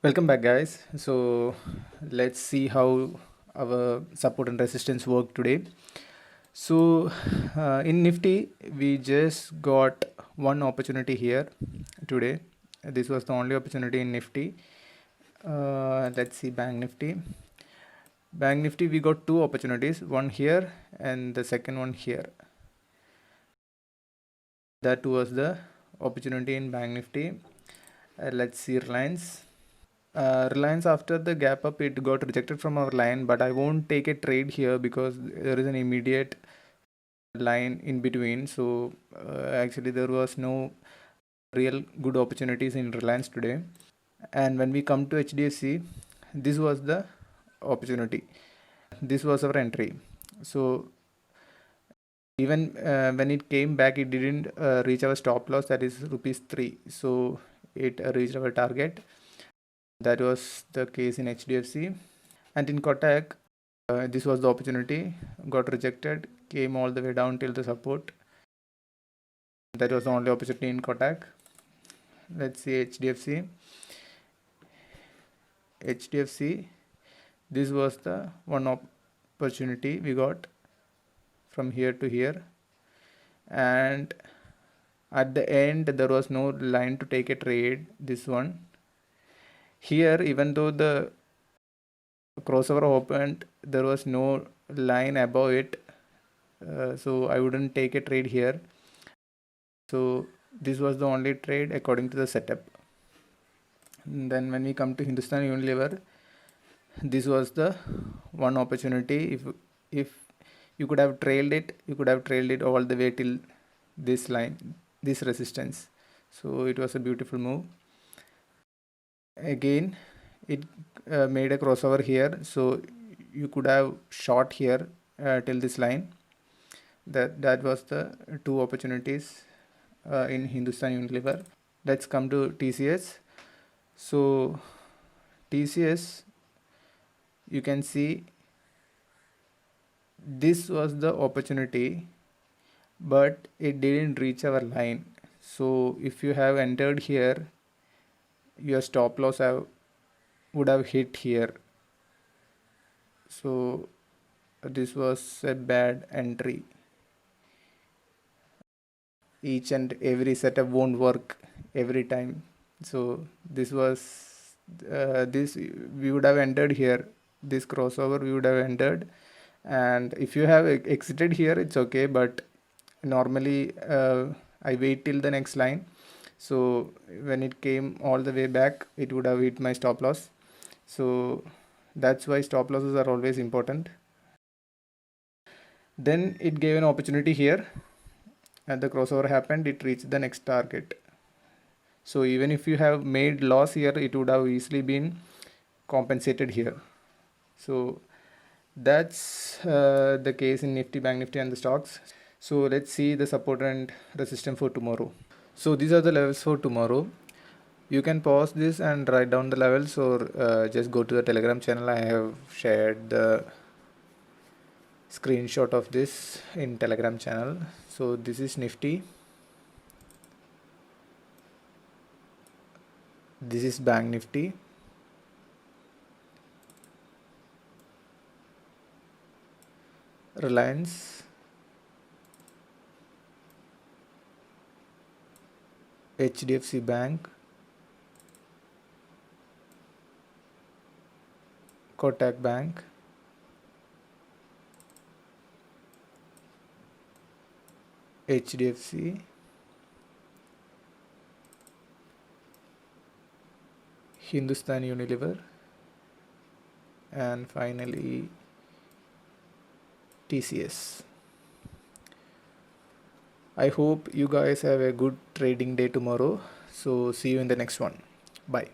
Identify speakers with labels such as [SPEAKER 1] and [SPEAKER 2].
[SPEAKER 1] Welcome back, guys. So let's see how our support and resistance work today. So in Nifty, we just got one opportunity here today. This was the only opportunity in Nifty. Let's see Bank Nifty. Bank Nifty, we got two opportunities, one here and the second one here. That was the opportunity in Bank Nifty. Let's see Reliance. Reliance, after the gap up, it got rejected from our line, but I won't take a trade here because there is an immediate line in between. So actually there was no real good opportunities in Reliance today. And when we come to HDFC, this was the opportunity. This was our entry. So even when it came back, it didn't reach our stop loss, that is rupees 3. So it reached our target. That was the case in HDFC. And in Kotak, this was the opportunity, got rejected, came all the way down till the support. That was the only opportunity in Kotak. Let's see HDFC. HDFC, this was the one opportunity we got from here to here. And at the end, there was no line to take a trade, this one. Here, even though the crossover opened, there was no line above it. So I wouldn't take a trade here. So this was the only trade according to the setup. And then when we come to Hindustan Unilever, this was the one opportunity. If you could have trailed it, you could have trailed it all the way till this line, this resistance. So it was a beautiful move. Again, it made a crossover here, so you could have short here till this line. That was the two opportunities in Hindustan Unilever. Let's come to TCS. So TCS, you can see this was the opportunity, but it didn't reach our line. So if you have entered here, your stop loss would have hit here. So this was a bad entry. Each and every setup won't work every time. So this was this we would have entered here, this crossover we would have entered, and if you have exited here, it's okay, but normally I wait till the next line. So when it came all the way back, it would have hit my stop loss. So that's why stop losses are always important. Then it gave an opportunity here, and the crossover happened, it reached the next target. So even if you have made loss here, it would have easily been compensated here. So that's the case in Nifty, Bank Nifty and the stocks. So let's see the support and resistance for tomorrow. So these are the levels for tomorrow. You can pause this and write down the levels, or just go to the Telegram channel. I have shared the screenshot of this in Telegram channel. So this is Nifty. This is Bank Nifty. Reliance. HDFC Bank. Kotak Bank. HDFC. Hindustan Unilever, and finally TCS. I hope you guys have a good trading day tomorrow. So see you in the next one. Bye.